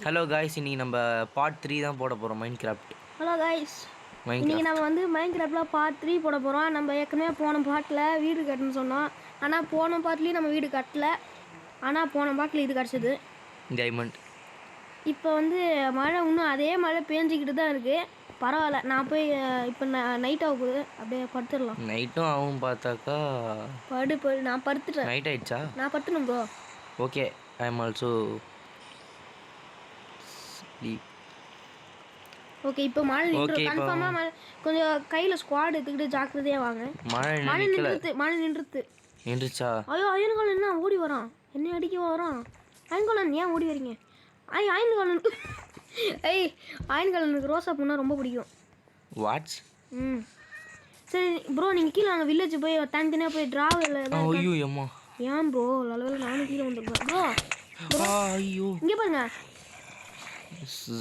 Hello guys, இன்னைக்கு நம்ம part 3 தான் போட போகிறோம் மைன்கிராஃப்ட். ஹலோ காய்ஸ், இன்றைக்கி நம்ம வந்து மைன்கிராஃப்டில் பார்ட் 3 போட போகிறோம். நம்ம ஏற்கனவே போன பாட்டில் வீடு கட்டணும்னு சொன்னோம். ஆனால் போன பாட்டிலையும் நம்ம வீடு கட்டல. ஆனால் போன பாட்டில் இது கிடச்சிது டைமண்ட். இப்போ வந்து மழை இன்னும் அதே மழை பேஞ்சிக்கிட்டு தான் இருக்குது. பரவாயில்ல, நான் போய் இப்போ நைட் ஆக போகுது, அப்படியே படுத்துடலாம். நைட்டும் ஆகும் பார்த்தாக்கா. நான் படுத்துட்டேன். நைட் ஆயிடுச்சா? நான் படுத்துணும் bro. Okay, I am also sleep. Okay, இப்போ மழை நின்று கன்ஃபார்மாக மழை. கொஞ்சம் கையில் ஸ்குவாட் எடுத்துக்கிட்டு ஜாக்கிரதையாக வாங்க. மழை நின்றுச்சா? ஐயோ, அயன்காலன் என்ன ஓடி வரான், என்ன அடிக்க வரான்? அயன்காலன் ஏன் ஓடி வரீங்க? அயன்காலனுக்கு ரோசா பூனா ரொம்ப பிடிக்கும். வாட்ஸ்? சரி ப்ரோ, நீங்கள் கீழே வாங்க. வில்லேஜ் போய் தனித்தனியாக போய் டிராவல். ஐயோ அம்மா, ஏன் ப்ரோ? லெவலில் நானும் கீழே வந்துருக்கேன் ப்ரோ. ஐயோ, இங்கே பாருங்க,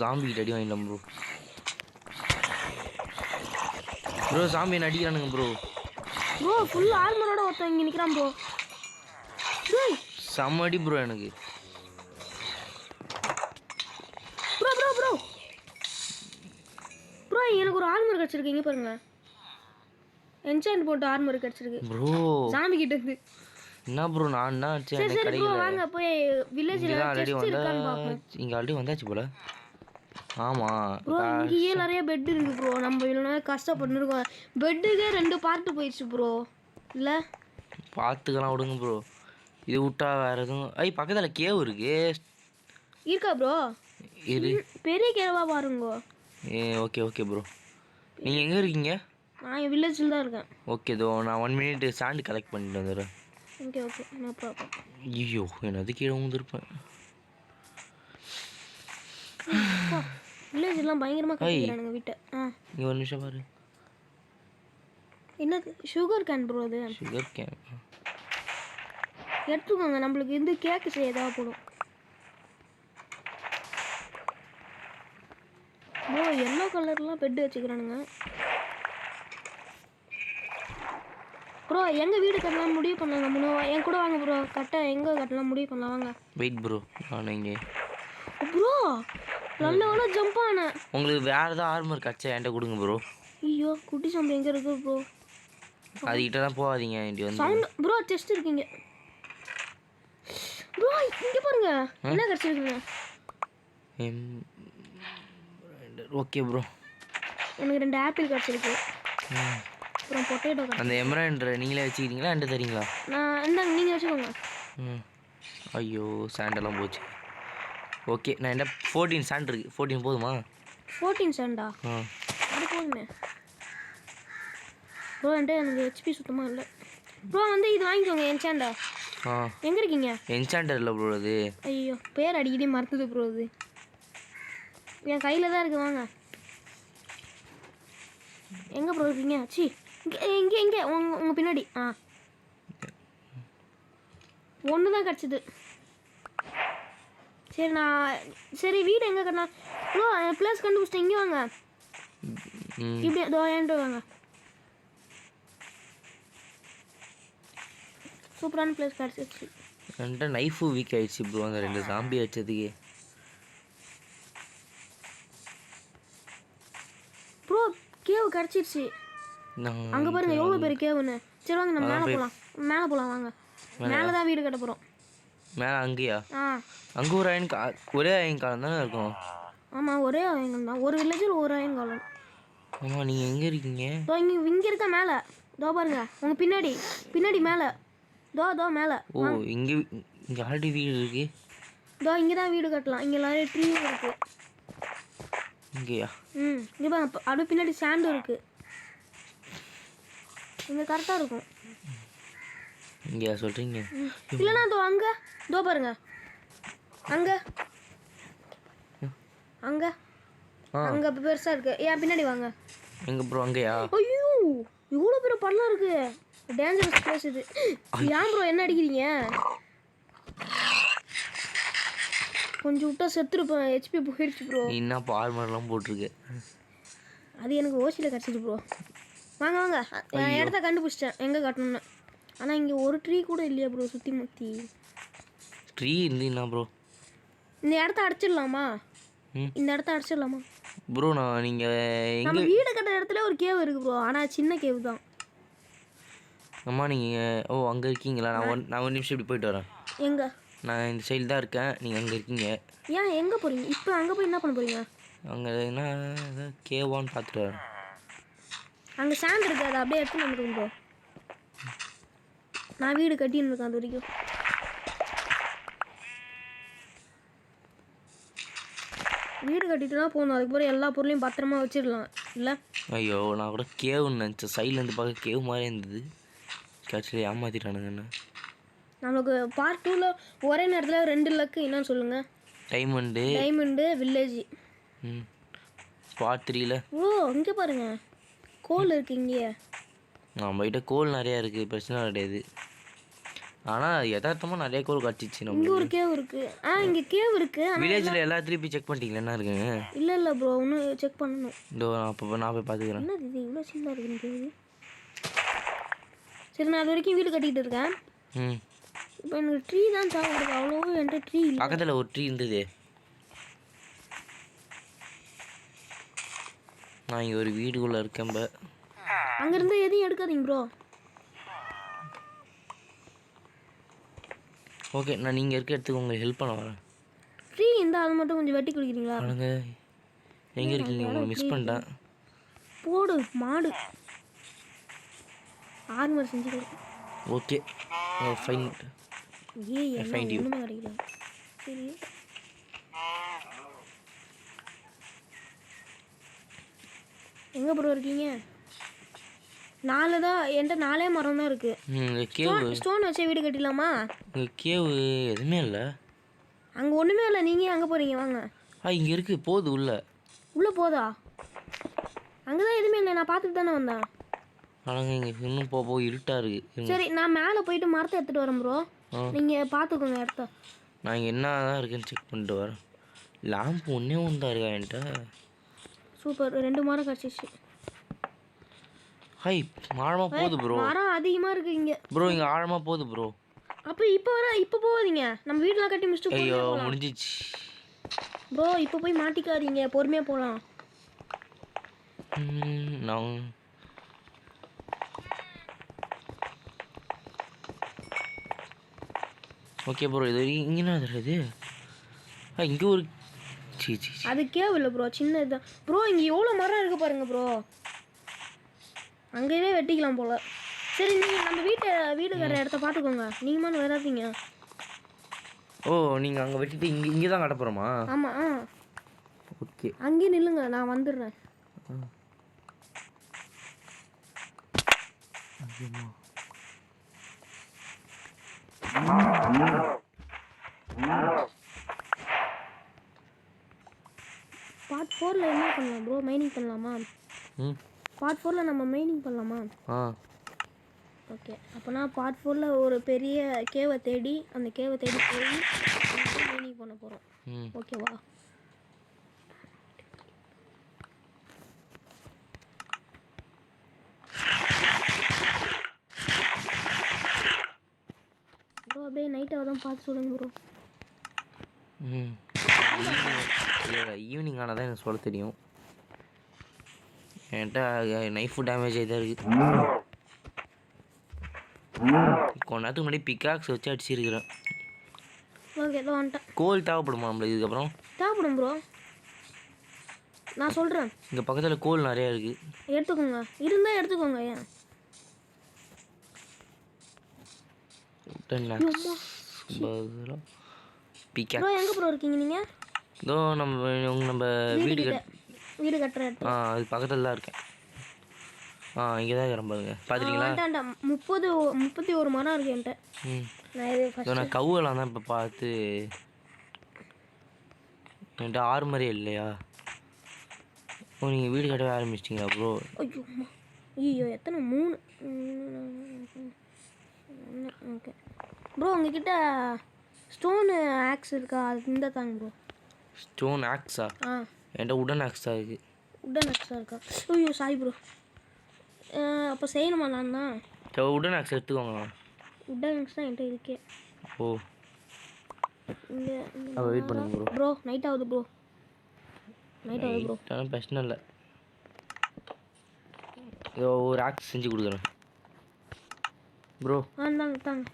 ஜாம்பி அடி வாங்கிடலாம் ப்ரோ. ப்ரோ ஜாம்பி அடிக்கிறானுங்க ப்ரோ. ப்ரோ ஃபுல் ஆர்மரோட ஒருத்தன் இங்கே நிற்கிறான் ப்ரோ. செம்ம அடி ப்ரோ எனக்கு. ப்ரோ ப்ரோ ப்ரோ ப்ரோ எனக்கு ஒரு ஆர்மர் கிடச்சிருக்கு. இங்கே பாருங்க, என்சாண்ட் போட்டு ஆர்மர் கிடச்சிருக்கு ப்ரோ. ஜாம்பி கிட்ட இருந்து. என்ன ப்ரோ, நான் என்ன சரி சரி ப்ரோ, வாங்க போய் வில்லேஜ்ல ஆல்ரெடி இருக்கான்னு பாப்போம். இங்க ஆல்ரெடி வந்தாச்சு போல. ஆமா ப்ரோ, இங்கேயே நிறைய பெட் இருக்கு ப்ரோ. நம்ம இவ்வளோ கஷ்டப்பட்டுருக்கோம். பெட்டுக்கே 2 பார்ட்டு போயிடுச்சு ப்ரோ. இல்லை பார்த்துக்கலாம், விடுங்க ப்ரோ. இது விட்டா வேற எதுவும்? பக்கத்தில் கேவ் இருக்கு. இருக்கா ப்ரோ? இரு, பெரிய கேவா பாருங்க. Okay okay bro. நீங்கள் எங்கே இருக்கீங்க? நான் என் வில்லேஜில் தான் இருக்கேன். ஓகே தோ, நான் 1 மினிட் சாண்ட் கலெக்ட் பண்ணிட்டு வந்துடுறேன். Okay okay, no problem. ஐயோ, என்னது கீழே வந்துருப்பேன். வில்லேஜ்லாம் பயங்கரமாக கட்டிக்கிறானுங்க வீட்டை. இங்கே ஒரு நிமிஷம் பாரு. என்னது? Sugar cane bro. அது சுகர் கேன் எடுத்துக்கோங்க. நம்மளுக்கு இந்த கேக்கு செய்ய தேவைப்படும் ப்ரோ. எல்லோ கலர்லாம் பெட்டு வச்சுக்கிறானுங்க ப்ரோ. எங்கள் வீடு கட்டலாம் முடிவு பண்ணலாம். என் கூட வாங்க ப்ரோ. எங்கே கட்டலாம் முடிவு பண்ணலாம், வாங்க. வெயிட் ப்ரோ, நான் இங்கே. ப்ரோ நல்ல ஜம்ப் ஆனேன். உங்களுக்கு வேறு ஏதாவது ஆர்மர் கச்சா என்கிட்ட கொடுங்க ப்ரோ. ஐயோ, குட்டி சம்பளம் எங்கே இருக்கு ப்ரோ? அதுக்கிட்ட தான் போகாதீங்க. இங்கே வந்து சவுண்ட் ப்ரோ, டெஸ்ட் இருக்கீங்க ப்ரோ. இங்கே பாருங்க, என்ன கிடச்சிருக்குங்க. ஓகே ப்ரோ, எனக்கு 2 ஆப்பிள் கிடச்சிருக்கு. அப்புறம் பொட்டேட்டோ. அந்த எம்ராய்டரை நீங்களே வச்சுக்கிறீங்களா? என்கிட்ட தரீங்களா? நான் இந்தாங்க, நீங்கள் வச்சுக்கோங்க. ஐயோ, சாண்டெல்லாம் போச்சு. ஓகே, நான் என்ன 14 சாண்ட் இருக்குது. 14 போதுமா? 14 சாண்டா? அது போதுமே ப்ரோ. என்கிட்ட எனக்கு ஹெச்பி சுத்தமாக இல்லை ப்ரோ. வந்து இது வாங்கிக்கோங்க, என்சாண்டா. எங்கே இருக்கீங்க? என்சாண்டர் இல்லை ப்ரோ அது. ஐயோ, பேர் அடிக்கடி மறந்துது ப்ரோ. அது என் கையில் தான் இருக்குது, வாங்க. எங்கே ப்ரோ இருக்கீங்க? சி, இங்கே இங்கே உங்கள் பின்னாடி. ஒன்று தான் கிடச்சிது. சரி வீடு எங்கே கட்டலாம் ப்ரோ? ப்ளஸ் கண்டுபிடிச்சிட்டேன். இங்கே வாங்க, இப்படி இதோ ஏன்ட்டு வாங்க. சூப்பரான பிளேஸ் கிடச்சிருச்சு. என்கிட்ட நைஃபு வீக் ஆகிடுச்சு ப்ரோ, அந்த 2 ஜாம்பி வச்சதுக்கு. ப்ரோ கேவ் கிடச்சிருச்சு. அங்கே பாருங்க எவ்வளோ பேர் கேவுன்னு. சரி வாங்க, நம்ம மேலே போகலாம் வாங்க. மேலே தான் வீடு கட்ட போகிறோம். மேலே அங்கேயா? அங்கே ஒரு ஒரே அயன்காலம் தானே இருக்கும். ஆமாம், ஒரே அயன்காலம் தான். ஒரு வில்லேஜில் ஒரு அயன்காலம். ஆமாம், நீங்கள் எங்கே இருக்கீங்க? இதோ இங்கே இருக்க மேலே. இதோ பாருங்க, உங்கள் பின்னாடி மேலே. இதோ மேலே. ஓ, இங்கே ஆல்ரெடி வீடு இருக்கு. இதோ இங்கே தான் வீடு கட்டலாம். இங்கே நிறைய ட்ரீ இருக்குது. இங்கேயா? இங்கே பாருங்க, அப்படியே பின்னாடி சாண்டும் இருக்குது. இங்கே கரெக்டாக இருக்கும். இங்கேயா சொல்கிறீங்க? இல்லைண்ணா இதோ அங்கே. இதோ பாருங்க, அங்கே பெருசாக இருக்குது. ஏன் பின்னாடி வாங்க. எங்கே ப்ரோ? அங்கேயா? ஐயோ, இவ்வளோ பெரிய பள்ளம் இருக்குது. டேஞ்சரஸ் பிளேஸ் இது. ஏன் ப்ரோ என்ன அடிக்கிறீங்க? கொஞ்சம் விட்டா செத்துருப்பேன். ஹெச்பி போயிடுச்சு ப்ரோ. என்ன ஆர்மர்லாம் போட்டிருக்கு? அது எனக்கு ஓசியில் கிடச்சிது ப்ரோ. வாங்க வாங்க, இடத்த கண்டுபிடிச்சிட்டேன் எங்கே கட்டணும்னு. ஆனால் இங்கே ஒரு ட்ரீ கூட இல்லையா ப்ரோ? சுற்றி முற்றி ட்ரீ இல்லைண்ணா ப்ரோ. இந்த இடத்த அடைச்சிடலாமா? இந்த இடத்த அடிச்சிடலாமா ப்ரோ? நீங்கள் நம்ம எங்கே? வீடு கட்டுற இடத்துல ஒரு கேவ் இருக்குது ப்ரோ, ஆனால் சின்ன கேவ் தான். அம்மா நீங்கள் ஓ அங்கே இருக்கீங்களா? நான் ஒரு நிமிஷம் இப்படி போயிட்டு வரேன். எங்க? நான் இந்த சைடு தான் இருக்கேன், நீங்கள் அங்கே இருக்கீங்க. ஏன் எங்கே போகிறீங்க இப்போ? அங்கே போய் என்ன பண்ண போகிறீங்க? அங்கே என்ன கேவான்னு பார்த்துட்டு வரேன். அங்கே சாண்ட் இருக்குது, அதை அப்படியே எடுத்து வந்துருங்க ப்ரோ. நான் வீடு கட்டின்னு இருக்கேன் அது வரைக்கும். வீடு கட்டிட்டுனா போகணும், அதுக்கு பிறகு எல்லா பொருளையும் பத்திரமா வச்சிடலாம் இல்லை? ஐயோ, நான் கூட கேவுன்னு நினச்சேன். சைட்லேருந்து பார்க்க கேவ் மாதிரி இருந்தது. கட்சியில் ஏமாற்றிட்டானுங்கண்ணா. நம்மளுக்கு பார்ட் 2ல் ஒரே நேரத்தில் 2 லக்கு என்னன்னு சொல்லுங்கள்? Diamond village. பார்ட் 3ல் ஓ இங்கே பாருங்க, கோல் இருக்கு இங்கே. நம்மகிட்ட கோல் நிறையா இருக்குது, பிரச்சனை கிடையாது. ஆனால் யதார்த்தமாக நிறைய கோல் கட்டிச்சு. நம்ம இங்கே ஒரு கேவ் இருக்குது. இங்கே கேவ் இருக்குது. வில்லேஜில் எல்லாத்துலேயும் போய் செக் பண்ணிட்டீங்களா என்ன இருக்குங்க? இல்லை ப்ரோ, இன்னும் செக் பண்ணணும். இதோ நான் போய் பார்த்துக்கிறேன். என்ன இது இவ்வளோ சின்னதாக இருக்குன்னு கேவ்? சரி, நான் அது வரைக்கும் வீடு கட்டிகிட்டு இருக்கேன். இப்போ எனக்கு ட்ரீ தான் தேவைப்படுது, அவ்வளோ என்கிட்ட ட்ரீ இல்லை. பக்கத்தில் ஒரு ட்ரீ இருந்தது. நான் இங்கே ஒரு வீடுக்குள்ளே இருக்கேன். அங்கேருந்து எதையும் எடுக்காதீங்க ப்ரோ. ஓகே, நான் நீங்கள் இருக்க இடத்துக்கு உங்களுக்கு ஹெல்ப் பண்ண வரேன். ட்ரீ இருந்தால் அது மட்டும் கொஞ்சம் வெட்டி குடிக்கிறீங்களா? எங்கே இருக்கீங்க? உங்களை மிஸ் பண்ணிட்டேன். போடு மாடு ஆர்மர் செஞ்சு. Okay fine. ஒன்றுமே கிடைக்கல. சரி, எங்கே ப்ரோ இருக்கீங்க? 4 தான் என்கிட்ட, 4 மரம் தான் இருக்குது. ஸ்டோன் வச்சே வீடு கட்டிடலாமா? கேவ் எதுவுமே இல்லை. அங்கே ஒன்றுமே இல்லை. நீங்கள் அங்கே போகிறீங்க, வாங்க. இங்கே இருக்குது, போகுது உள்ளே போதா? அங்கே தான் எதுவுமே இல்லை, நான் பார்த்துட்டு தானே வந்தேன். ஆனால் இங்கே இன்னும் போக இருட்டாக இருக்குது. சரி, நான் மேலே போயிட்டு மரத்தை எடுத்துகிட்டு வரேன் ப்ரோ. நீங்கள் பார்த்துக்கோங்க இடத்த. நான் இங்கே என்ன தான் இருக்குன்னு செக் பண்ணிட்டு வரேன். லேம்ப் ஒன்றே ஒன்று தான் இருக்கா என்கிட்ட. சூப்பர், 2 மரம் கிடச்சிச்சு. ஆழமாக போகுது ப்ரோ. மரம் அதிகமாக இருக்குது இங்கே ப்ரோ. இங்கே ஆழமாக போகுது ப்ரோ. அப்போ இப்போ போகாதீங்க, நம்ம வீடெலாம் கட்டி முடிச்சுட்டு. ஐயோ முடிஞ்சிச்சு ப்ரோ. இப்போ போய் மாட்டிக்காதீங்க, பொறுமையாக போகலாம். நான் ஓகே ப்ரோ. இது இங்கே என்ன இது? இங்கே ஒரு அது கேவ் இல்லை ப்ரோ, சின்ன இதுதான் ப்ரோ. இங்கே எவ்வளோ மரம் இருக்குது பாருங்க ப்ரோ. அங்கேயே வெட்டிக்கலாம் போல். சரி, நீங்கள் நம்ம வீடு கட்டுற இடத்த பார்த்துக்கோங்க. நீங்கள் மாதிரி வராதீங்க. ஓ, நீங்கள் அங்கே வெட்டிட்டு இங்கே தான் கட்ட போகிறோமா? ஆமாம். ஓகே, அங்கேயே நில்லுங்க, நான் வந்துடுறேன். பார்ட் 4ல் என்ன பண்ணலாம் ப்ரோ? மைனிங் பண்ணலாமா? பார்ட் 4ல் நம்ம மைனிங் பண்ணலாமா? ஓகே, அப்போனா பார்ட் 4ல் ஒரு பெரிய கேவை தேடி அந்த கேவை தேடி போய் மைனிங் பண்ண போகிறோம். ஓகேவா? ப்ரோ அப்படியே நைட்டாக தான் பார்த்து சொல்லுங்க ப்ரோ. ஈவினிங் ஆனால் தான் எனக்கு சொல்ல தெரியும். என்கிட்ட நைஃபு டேமேஜ் ஆகிதான் இருக்குது. கொஞ்ச நேரத்துக்கு முன்னாடி பிக்காக்ஸ் வச்சு அடிச்சிருக்கிறேன். ஓகே, இதோ வந்துட்டேன். கோல் தேவைப்படுமா நம்மளுக்கு இதுக்கப்புறம்? தேவைப்படும் ப்ரோ, நான் சொல்கிறேன். இங்கே பக்கத்தில் கோல் நிறையா இருக்குது, எடுத்துக்கோங்க. இருந்தால் எடுத்துக்கோங்க. ஏன் 10 lakhs பிக்காக்ஸ். ப்ரோ எங்கே ப்ரோ இருக்கீங்க நீங்கள்? இதோ நம்ம வீடு கட்டுற அது பக்கத்தில் தான் இருக்கேன். இங்கே தான் இருக்கிறேன் பாருங்க. பார்த்துட்டீங்களா? 31 மரம் இருக்கு என்கிட்ட. நான் கவுவெல்லாம் தான் இப்போ பார்த்து. என்கிட்ட 6 மரம் இல்லையா? நீங்கள் வீடு கட்டவே ஆரம்பிச்சிட்டிங்களா ப்ரோ? ஐயோ எத்தனை? 3. ஓகே ப்ரோ, உங்ககிட்ட ஸ்டோனு ஆக்ஸ் இருக்கா? அது இந்த தாங்க ப்ரோ. Stone hacksaw? என்கிட்ட உடன் ஆக்ஸ் தான் இருக்குது. உடன் ஆக்ஸா இருக்கா? ஐயோ சாரி ப்ரோ. அப்போ செய்யணுமா நான் தான்? உடன் ஆக்ஸ் எடுத்துக்கோங்க. உடன் ஆக்ஸ் தான் என்கிட்ட இருக்கே. ஓ, இங்கே வெயிட் பண்ணுங்க ப்ரோ. ப்ரோ நைட் ஆகுது ப்ரோ. நைட் ஆகுது ப்ரோ. நைட்டான பிரச்சனை இல்லை. இதோ ஒரு ஆக்ஸ் செஞ்சு கொடுக்குறேன் ப்ரோ. தாங்க தாங்க.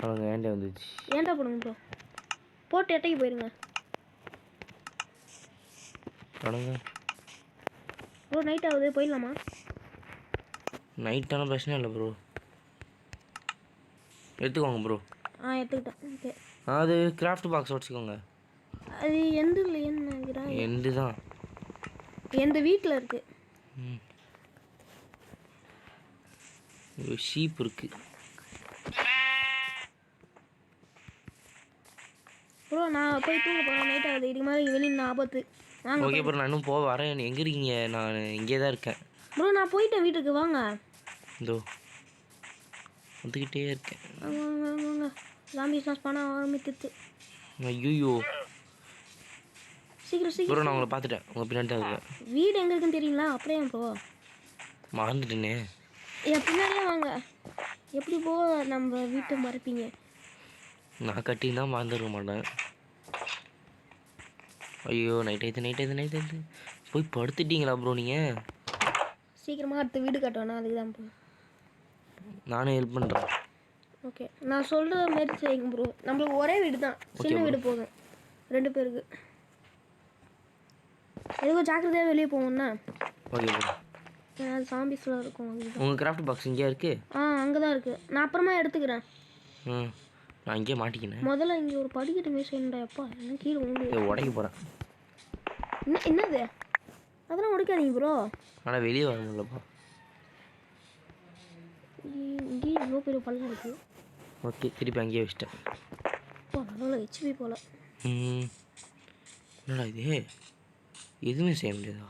அவங்க ஏன்டே வந்துச்சு. ஏன்டா போடுங்க ப்ரோ. போட்டு எட்டைக்கு போயிருங்க தொடங்க ப்ரோ. நைட் ஆகுது, போயிடலாமா? நைட்டான பிரச்சனை இல்லை ப்ரோ. எடுத்துக்கோங்க ப்ரோ. எடுத்துக்கிட்டேன். ஓகே. அது கிராஃப்ட் பாக்ஸ் வச்சுக்கோங்க. அது எந்த இல்லைன்னு நினைக்கிறேன். எந்து தான் எந்த வீட்டில் இருக்கு. ஒரு ஷீப் இருக்கு ப்ரோ. நான் போய் தூங்க போகிறேன். நைட் ஆகுது. இதுக்கு மேலே வெளியில் ஆபத்து. ஓகே ப்ரோ, நான் இன்னும் போக வரேன். எங்கே இருக்கீங்க? நான் இங்கே தான் இருக்கேன் ப்ரோ. நான் போயிட்டேன் வீட்டுக்கு. வாங்க. இதோ வந்துக்கிட்டே இருக்கேன். வாங்க வாங்க. ஜாம்பிஸ்லாம் பண்ண ஆரம்பித்துச்சு. ஐயோ சீக்கிரம் ப்ரோ, சீக்கிரம். நான் உங்களை பார்த்துட்டேன். உங்கள் பின்னாடி தான் இருக்கேன். வீடு எங்கே இருக்குன்னு தெரியுங்களா? அப்படியே ப்ரோ. மறந்துட்டேனே. என் பின்னாடியே வாங்க. எப்படி போ நம்ம வீட்டை மறைப்பீங்க? நான் கட்டினா மறந்துட மாட்டேன். ஐயோ நைட் ஆயிடுது. போய் படுத்துட்டீங்களா ப்ரோ நீங்கள்? சீக்கிரமாக அடுத்த வீடு கட்டணும். அதுக்கு தான் ப்ரோ. நானும் ஹெல்ப் பண்ணுறேன். ஓகே. நான் சொல்கிற மாரி செய்யுங்க ப்ரோ. நம்மளுக்கு ஒரே வீடு தான். சின்ன வீடு போதும் 2 பேருக்கு. எதுக்கும் ஜாக்கிரதையாக வெளியே போவோம்ண்ணா. Okay bro. அது சாம்பிஸ்லாம் இருக்கும். உங்கள் கிராஃப்ட் பாக்ஸ் இங்கே இருக்குது? அங்கே தான் இருக்குது. நான் அப்புறமா எடுத்துக்கிறேன். நான் இங்கே மாட்டிக்கினேன். முதல்ல இங்கே ஒரு படிக்கட்டு மாரி செய்யணும்டா. எப்பா என்ன கீழே உண்டு. உடைக்க போகிறேன். என்னது? அதெல்லாம் உடைக்காதீங்க ப்ரோ. ஆனால் வெளியே வர முடியலப்பா. இங்கேயே இவ்வளோ பெரிய பள்ளம் இருக்குது. ஓகே, திருப்பி அங்கேயே வச்சிட்டேன். நல்லா ஹெச்பி போல். என்னடா இது? எதுவுமே செய்ய முடியாதா?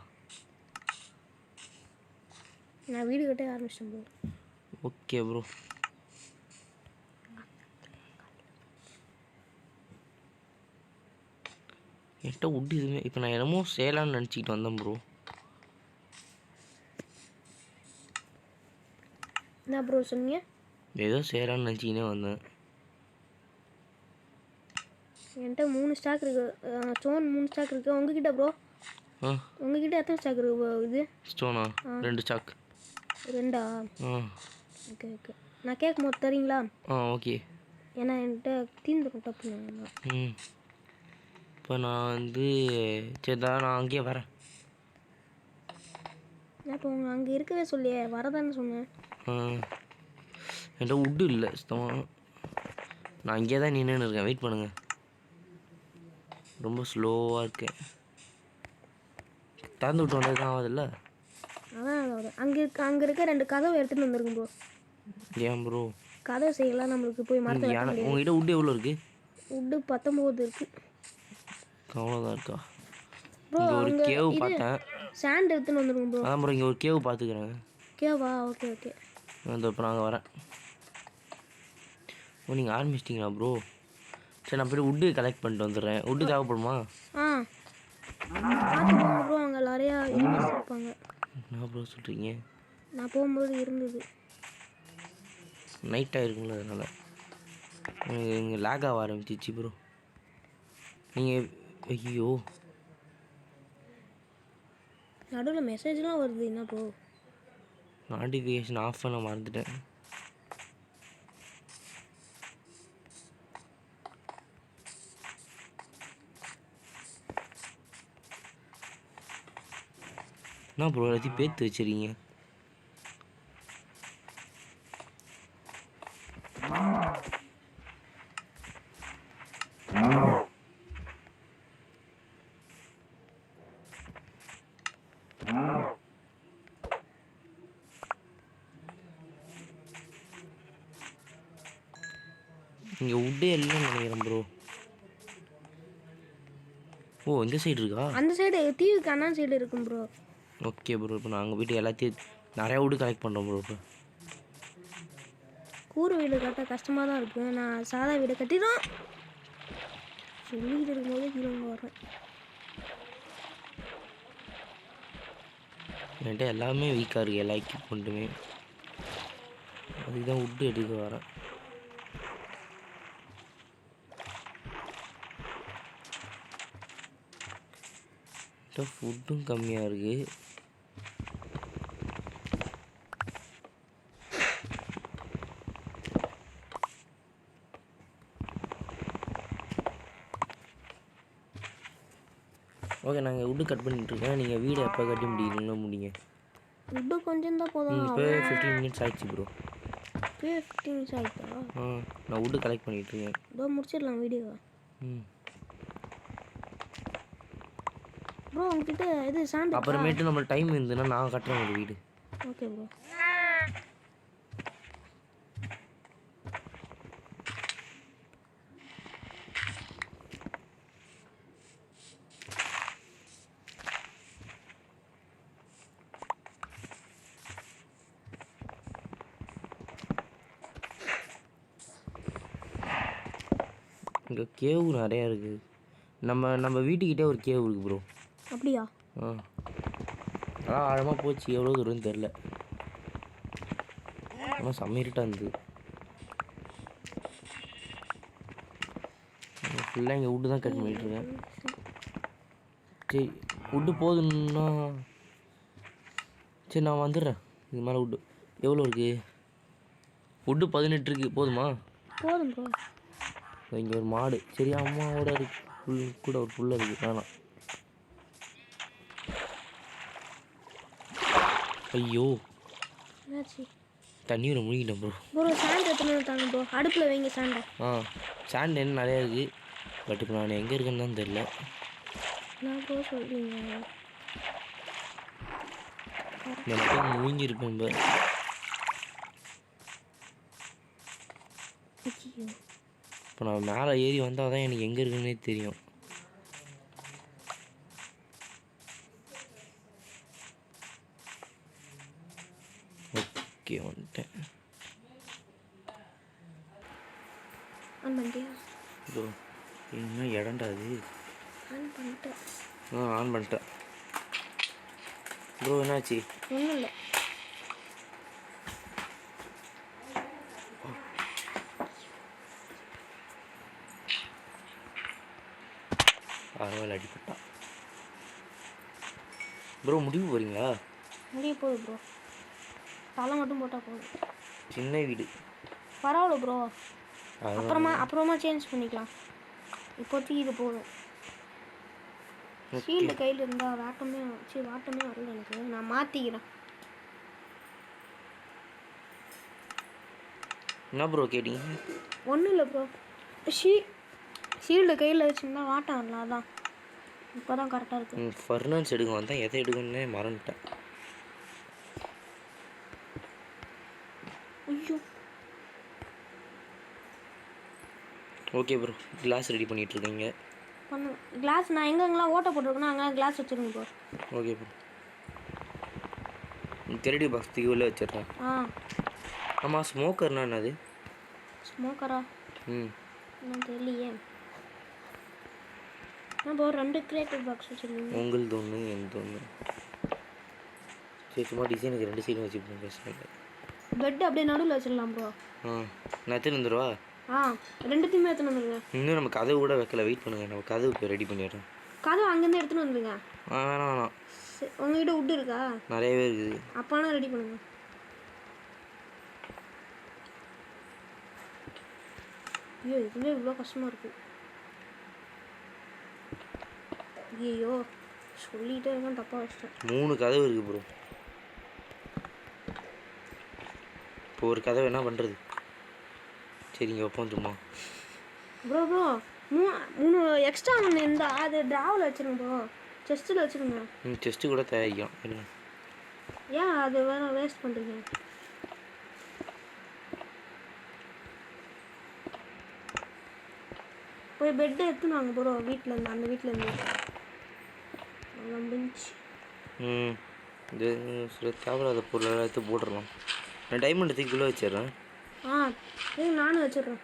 நான் வீடு கட்டே ஆரம்பிச்சிட்டேன் ப்ரோ. Okay bro. என்கிட்ட உட்டு எதுவுமே. இப்போ நான் என்னமோ செய்யலான்னு நினச்சிக்கிட்டு வந்தேன் ப்ரோ. என்ன ப்ரோ சொன்னீங்க? ஏதோ செய்யலான்னு நினச்சிக்கினே வந்தேன். என்கிட்ட 3 ஸ்டாக் இருக்கு. ஸ்டோன் 3 ஸ்டாக் இருக்கு. உங்ககிட்ட ப்ரோ? உங்ககிட்ட எத்தனை ஸ்டாக் இருக்கு இது? ஸ்டோனா? 2 ஸ்டாக். 2ஆ? Okay okay. நான் கேட்கும் போது தரீங்களா? ஓகே. ஏன்னா என்கிட்ட தீர்ந்துடும் டப்புன்னு. இப்போ நான் வந்து சரிதா, நான் அங்கேயே வரேன். இப்போ உங்கள் அங்கே இருக்கவே சொல்லியே வரதானே சொன்னேன். என்கிட்ட உட்டு இல்லை சுத்தமாக. நான் இங்கே தான் நின்றுன்னு இருக்கேன். வெயிட் பண்ணுங்கள். ரொம்ப ஸ்லோவாக இருக்கேன். திறந்து விட்டு வந்தது தான் ஆகுதுல்ல. அதான் அங்கே இருக்க 2 கதவை எடுத்துகிட்டு வந்துருக்கும் ப்ரோ. ஏன் ப்ரோ? கதவை செய்யலாம் நம்மளுக்கு போய் மரத்தை. உங்ககிட்ட உட்டு எவ்வளோ இருக்குது? உட்டு 19 இருக்குது. அவ்வளோதான் இருக்கா ப்ரோ? ஒரு கேவ் பார்த்தேன். சாண்ட் எடுத்துன்னு வந்துருங்க ப்ரோ. அதான் ப்ரோ, இங்கே ஒரு கேவ் பார்த்துக்கிறேன். கேவா? Okay okay. இப்போ நாங்கள் வரேன். நீங்கள் ஆரம்பிச்சிட்டிங்களா ப்ரோ? சரி, நான் போய்ட்டு உட்டு கலெக்ட் பண்ணிட்டு வந்துடுறேன். உட்டு தேவைப்படுமா? பார்த்துக்கோங்க ப்ரோ. அங்கே நிறையா எனிமீஸ் இருப்பாங்க. என்ன ப்ரோ சொல்கிறீங்க? நான் போகும்போது இருந்தது. நைட் ஆகிருக்குங்களா, அதனால் இங்கே லேக் ஆக ஆரம்பிச்சிச்சு ப்ரோ. நீங்கள் ஐயோ நடுவில் மெசேஜ்லாம் வருது. என்ன ப்ரோ? நோட்டிஃபிகேஷன் ஆஃப் பண்ண மறந்துட்டேன். என்ன ப்ரோ எல்லாத்தையும் பேத்து வச்சிருக்கீங்க? இங்கே உட்டே இல்லைன்னு நினைக்கிறேன் ப்ரோ. இந்த சைடு இருக்கா? அந்த சைடு தீவுக்கு அண்ணா சைடு இருக்கும் ப்ரோ. Okay bro. இப்போ நாங்கள் வீட்டு எல்லாத்தையும் நிறையா வீடு கலெக்ட் பண்ணுறோம் ப்ரோ. இப்போ கூரை வீடு கட்ட கஷ்டமாக தான் இருக்குது. நான் சாதா வீடு கட்டிடும் சொல்லிக்கிட்டு இருக்கும்போது கீழே வர்றேன். என்கிட்ட எல்லாமே வீக்காக இருக்குது. எல்லா எக்யூப்மெண்ட்டுமே. அதுக்கு தான் விட்டு எடுக்க வரேன். ஃபுட்டும் கம்மியாக இருக்குது. ஓகே, நாங்கள் வுட்டு கட் பண்ணிட்டுருக்கேன். நீங்கள் வீடு எப்போ கட்டி முடியுங்க? வுட்டு கொஞ்சம் தான் போதும். இப்போ 15 மினிட்ஸ் ஆயிடுச்சு ப்ரோ. இப்போ 15 மினிட்ஸ் ஆயிடுச்சா? நான் வுட்டு கலெக்ட் பண்ணிகிட்ருக்கேன். இதோ முடிச்சிடலாம் வீடியோவை. ப்ரோ உங்ககிட்ட இது சாண்ட் அப்புறமேட்டு நம்ம டைம் இருந்ததுன்னா நான் கட்டுறேன் ஒரு வீடு. Okay bro. இங்கே கேவ் நிறையா இருக்குது. நம்ம வீட்டுக்கிட்டே ஒரு கேவ் இருக்குது ப்ரோ. அப்படியா? அதான் ஆழமாக போச்சு, எவ்வளோ தூரம்னு தெரில. ஆனால் செம்ம இருட்டாக ஃபுல்லாக இங்கே வுட்டு தான் கட் பண்ணிகிட்ருக்கேன். சரி, வுட்டு போதுன்னா சரி நான் வந்துடுறேன். இது மேலே வுட்டு எவ்வளோ இருக்குது? வுட்டு 18 இருக்குது. போதுமா? போதும் ப்ரோ. இங்கே ஒரு மாடு. சரி, அம்மாவோட இருக்கு புல் கூட ஒரு புல்ல இருக்குது. வேணாம். ஐயோ என்னாச்சு? தண்ணியில் முழுகிட்டேன் ப்ரோ. ப்ரோ சாண்ட் எத்தனை தாங்க ப்ரோ? அடுப்பில் வைங்க சாண்டை. சாண்ட் என்ன நிறையா இருக்குது. பட் இப்போ நான் எங்கே இருக்கேன்னு தான் தெரில. நான் ப்ரோ சொல்கிறீங்க எனக்கு முழுங்கிருப்பேன். இப்போ நான் மேலே ஏறி வந்தால் தான் எனக்கு எங்கே இருக்குன்னே தெரியும். ஓகே, வந்துட்டேன். ப்ரோ என்ன இடம்டா அது? ஆன் பண்ணிட்டேன் ப்ரோ. என்னாச்சு? ஒன்றும் இல்லை. பரவாயில்ல, அடிப்பட்டா. ப்ரோ முடிவு போகிறீங்களா? முடிய போகுது ப்ரோ. தலை மட்டும் போட்டால் போதும். சின்ன வீடு பரவாயில்ல ப்ரோ. அப்புறமா சேஞ்ச் பண்ணிக்கலாம். இப்போதைக்கு இது போதும். ஷீல்டு கையில் இருந்தால் வாட்டமே வரல எனக்கு. நான் மாற்றிக்கிறேன். என்ன ப்ரோ கேட்டீங்க? ஒன்றும் இல்லை ப்ரோ. ஷீல்டு கையில் வச்சுருந்தா வாட்டம் வரல. அதான் இப்போ தான் கரெக்டாக இருக்குது. ஃபர்னான்ஸ் எடுக்க வந்தேன். எதை எடுக்கணுன்னே மறந்துட்டேன். ஐயோ. ஓகே ப்ரோ, கிளாஸ் ரெடி பண்ணிகிட்ருக்கீங்க. கிளாஸ் நான் எங்கெங்கெல்லாம் ஓட்ட போட்டிருக்கேன்னா அங்கெல்லாம் கிளாஸ் வச்சுருங்க ப்ரோ. Okay bro. தெரடி பாக்ஸ் தூக்கி உள்ளே வச்சிடுறேன். ஆமாம், ஸ்மோக்கர்னா என்னது? ஸ்மோக்கரா? நான் தெரியலையே. ப்ரோ 2 கிரியேட்டிவ் பாக்ஸ் வச்சுருக்கீங்க. உங்களுது ஒன்று, எனது ஒன்று. சரி, சும்மா டிசைனுக்கு 2 சைடும் வச்சுருப்போம். பேசுகிறேன். பெட் அப்படியே நடுவில் வச்சிடலாம் ப்ரோ. நான் எத்தனை வந்துடுவா? ரெண்டுத்தையுமே எடுத்துன்னு வந்துடுங்க. இன்னும் நம்ம கதவு கூட வைக்கல. வெயிட் பண்ணுங்கள், நம்ம கதவு இப்போ ரெடி பண்ணிடுறோம். கதவு அங்கேருந்து எடுத்துன்னு வந்துடுங்க. வேணாம். உங்ககிட்ட வுட் இருக்கா? நிறையவே இருக்குது. அப்போனா ரெடி பண்ணுங்க. ஐயோ, இதுவே இவ்வளோ கஷ்டமாக இருக்குது. ஐயோ, சொல்லிகிட்டே இருக்கேன், தப்பாக வச்சிட்டேன். 3 கதவு இருக்குது ப்ரோ. இப்போ ஒரு கதவு என்ன பண்ணுறது? சரிங்க, வைப்போம் சும்மா. ப்ரோ 3 எக்ஸ்ட்ரா ஒன்று இருந்தால் அது ட்ராவில் வச்சுருங்க ப்ரோ. செஸ்ட்டில் வச்சுருங்க. செஸ்ட்டு கூட தயாரிக்கலாம். என்ன ஏன் அது வேறு வேஸ்ட் பண்ணுறீங்க? போய் பெட்டு எடுத்துன்னு வாங்க ப்ரோ. வீட்டிலேருந்து, அந்த வீட்டிலேருந்து முடிஞ்சு. இது சில தேவையில்லாத பொருளெல்லாம் எடுத்து போட்டுடலாம். நான் டைமண்ட் தூக்கிக்குள்ளே வச்சிடுறேன். நானும் வச்சிடுறேன்.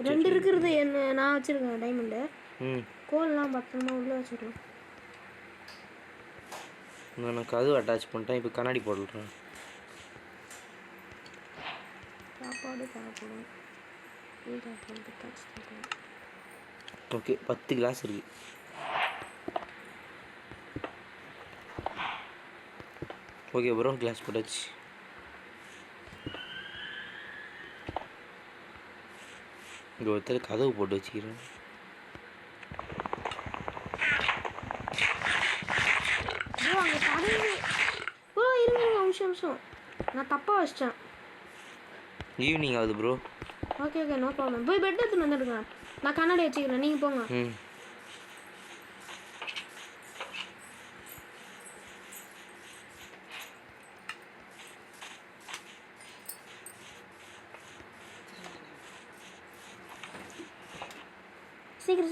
2 இருக்கிறது என்ன நான் வச்சுருக்கேன் டைமண்டு. கோல்லாம் பத்திரமா உள்ளே வச்சிடலாம். நான் கதவு அட்டாச் பண்ணிட்டேன். இப்போ கண்ணாடி போட்டுடுறேன். சாப்பாடு சாப்பிடும். ஓகே 10 கிளாஸ் இருக்குது. ஓகே ப்ரோ கிளாஸ் போட்டாச்சு. இங்கே ஒருத்தர் கதவு போட்டு வச்சுக்கிறேன். ப்ரோ இருங்க நிமிஷம் நான் தப்பாக வச்சிட்டேன். ஈவினிங் ஆகுது ப்ரோ. Okay no problem. போய் பெட் எடுத்துன்னு வந்துடுங்க. நான் கண்ணாடி வச்சுக்கிறேன், நீங்கள் போங்க.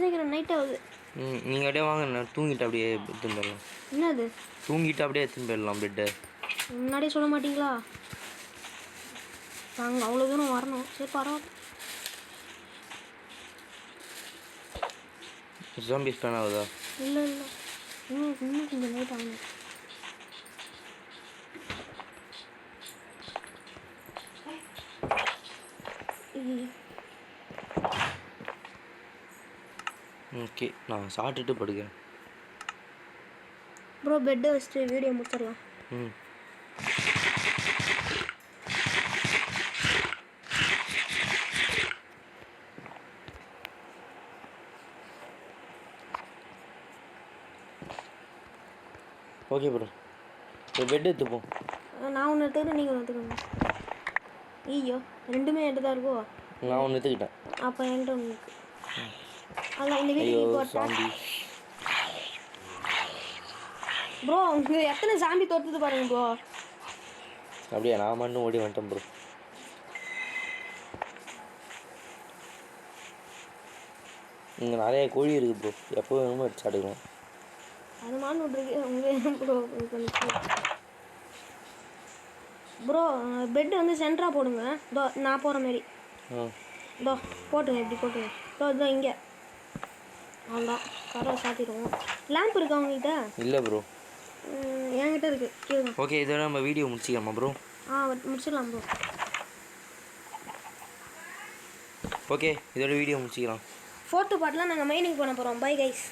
சீக்கிரம் நைட் ஆகுது. நீங்கள் அப்படியே வாங்க, நான் தூங்கிட்டு அப்படியே எடுத்துன்னு போயிடலாம். என்னது தூங்கிட்டு அப்படியே எடுத்துன்னு போயிடலாம் பெட்டை. முன்னாடியே சொல்ல மாட்டீங்களா? நாங்கள் அவ்வளோ தூரம் வரணும். சரி பரவாயில்ல. ஜாம்பி ஸ்பேன் ஆகுதா? இல்லை இன்னும் கொஞ்சம் லேட் ஆகணும். ஓகே நான் சாப்பிட்டுட்டு படுக்கிறேன். ப்ரோ பெட்டை வச்சுட்டு வீடியோ முடிச்சிடலாம். ஓகே ப்ரோ பெட் எடுத்துப்போம். நான் ஒன்று எடுத்துக்கிறேன், நீங்கள் ஒன்று எடுத்துக்கோங்க. ஐயோ ரெண்டுமே என்கிட்ட தான் இருக்கோ? நான் ஒன்று எடுத்துக்கிட்டேன். அப்போ என்கிட்ட உங்களுக்கு அதான் இந்த வீட்டுக்கு ப்ரோ இங்கே எத்தனை சாம்பி தோற்றுது பாருங்க ப்ரோ. அப்படியா? நான் மட்டும் ஓடி வந்துட்டேன் ப்ரோ. இங்கே நிறைய கோழி இருக்குது ப்ரோ, எப்போ வேணுமோ எடுத்து சாப்பிட்டுக்கலாம். அது மான் விட்ருக்கு உங்கள் ப்ரோ. ப்ரோ பெட்டு வந்து சென்டராக போடுங்க. இதோ நான் போகிற மாரி. இதோ போட்டுங்க, இப்படி போட்டுங்க. இதோ இங்கே அவ்வளோதான். கரை சாத்திடுவோம். லேம்ப் இருக்கா உங்ககிட்ட? இல்லை ப்ரோ என்கிட்ட இருக்குது. கேளுங்க. ஓகே இதோட நம்ம வீடியோ முடிச்சிக்கலாமா ப்ரோ? முடிச்சிடலாம் ப்ரோ. ஓகே இதோட வீடியோ முடிச்சிக்கலாம். 4th பார்ட்டில் நாங்கள் மைனிங் பண்ண போகிறோம். Bye guys.